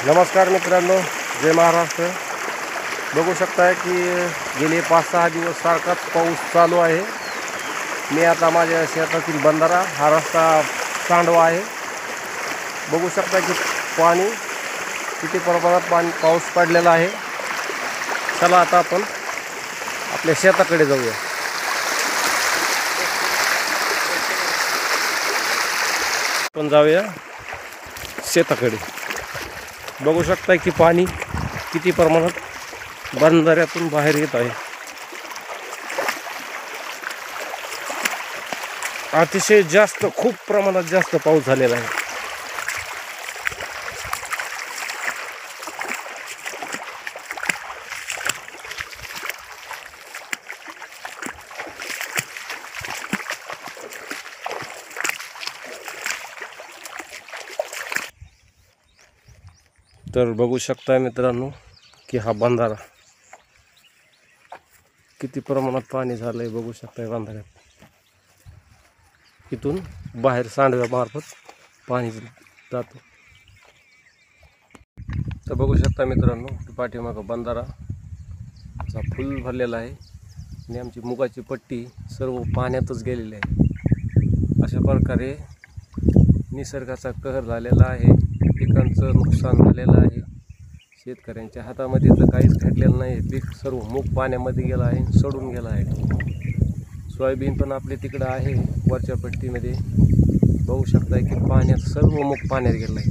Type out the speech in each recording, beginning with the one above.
नमस्कार मित्रांनो, जय महाराष्ट्र। बघू शकताय की गेले 5-6 दिवस सारखाच पाऊस चालू आहे। मी आता माझ्या शेतातील बंधारा हा रस्ता सांडवा आहे। बघू शकता की पाणी किती प्रमाणात पाऊस पडलेला आहे। चला आता आपण आपल्या शेताकडे जाऊया। आपण जाऊया शेताकडे। बघू शकताय की पाणी किती प्रमाणात बंधाऱ्यातून बाहेर येत आहे। अतिशय जास्त, खूप प्रमाणात जास्त पाऊस झालेला आहे। तर बघू शकता मित्रांनो की हा बंधारा किती प्रमाणात पाणी झालंय। बघू शकता बंधाऱ्यात इथून बाहेर सांडव्यामार्फत पाणी जातं। तर बघू शकता मित्रांनो पाठीमागं बंधारा असा फुल भरलेला आहे आणि आमची मुगाची पट्टी सर्व पाण्यातच गेलेली आहे। अशा प्रकारे निसर्गाचा कहर झालेला आहे। पिकांचं नुकसान झालेलं आहे। शेतकऱ्यांच्या हातामध्ये तर काहीच घडलेलं नाही। पीक सर्व मूग पाण्यामध्ये गेलं आहे, सडून गेलं आहे। सोयाबीन पण आपले तिकडं आहे वरच्या पट्टीमध्ये। बघू शकताय की पाण्यात सर्व मूग पाण्यात गेलं आहे।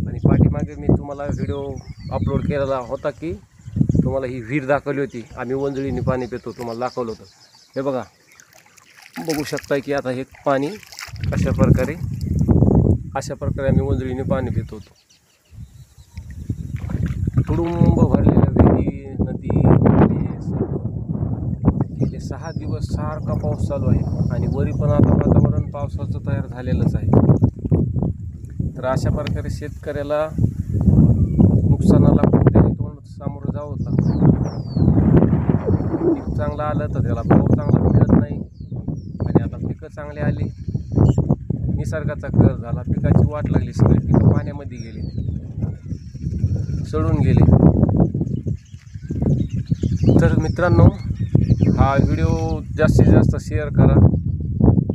आणि पाठीमागे मी तुम्हाला व्हिडिओ अपलोड केलेला होता की तुम्हाला ही विहीर दाखवली होती। आम्ही वंजळीने पाणी पितो, तुम्हाला दाखवलं होतं। हे बघा, बघू शकताय की आता हे पाणी अशा प्रकारे आम्ही वंजळीने पाणी पित होतो। तुडुंब भरलेल्या विहिरी, नदी, गेले 6 दिवस सारखा पाऊस चालू आहे आणि वरी पण आता वातावरण पावसाचं तयार झालेलंच आहे। तर अशा प्रकारे शेतकऱ्याला नुकसानाला कोणत्याही तोंड सामोरं जावंच लागतं। पीक चांगलं आलं तर त्याला भाव चांगला मिळत नाही आणि आता पिकं चांगली आली, निसर्गाचा कहर झाला, पिकाची वाट लागली, सगळी पिकं पाण्यामध्ये गेली, सडून गेले। तर मित्रांनो हा व्हिडिओ जास्तीत जास्त शेअर करा।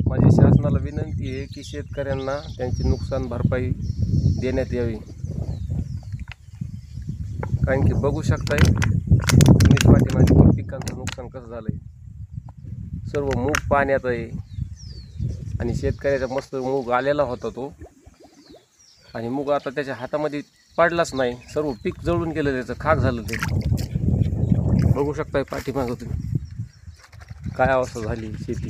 माझी शासनाला विनंती आहे की शेतकऱ्यांना त्यांची नुकसान भरपाई देण्यात यावी। कारण की बघू शकताय तुम्ही पाठीमागे पिकांचं नुकसान कसं झालंय। सर्व मूग पाण्यात आहे आणि शेतकऱ्याचा मस्त मूग आलेला होता तो, आणि मूग आता त्याच्या हातामध्ये पडलाच नाही। सर्व पीक जळून गेलं, त्याचं खाक झालं ते। बघू शकताय पाठीमागं तुम्ही काय अवस्था झाली शेती।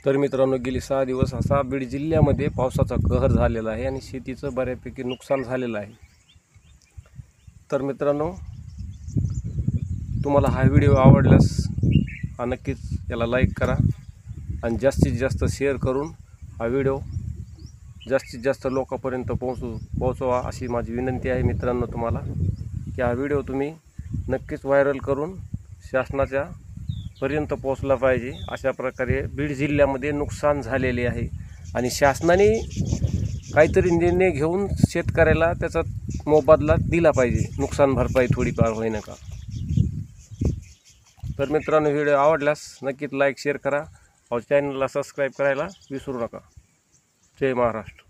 तर मित्रांनो गेली 6 दिवस असा बीड जिल्ह्यामध्ये पावसाचा कहर झालेला आहे आणि शेतीचं बऱ्यापैकी नुकसान झालेलं आहे। तर मित्रांनो तुम्हाला हा व्हिडिओ आवडल्यास नक्कीच याला लाईक करा आणि जास्तीत जास्त शेअर करून हा व्हिडिओ जास्तीत जास्त लोकांपर्यंत पोहोचवा अशी माझी विनंती आहे मित्रांनो तुम्हाला, की हा व्हिडिओ तुम्ही नक्कीच व्हायरल करून शासनाच्या पर्यंत पोहोचला पाहिजे। अशा प्रकारे बीड जिल्ह्यामध्ये नुकसान झालेले आहे आणि शासनाने काहीतरी निर्णय घेऊन शेतकऱ्याला त्याचा मोबदला दिला पाहिजे, नुकसान भरपाई थोडीफार होईना का। तर मित्रांनो व्हिडिओ आवडल्यास नक्कीच लाईक शेअर करा और चॅनलला सबस्क्राईब करायला विसरू नका। जय महाराष्ट्र।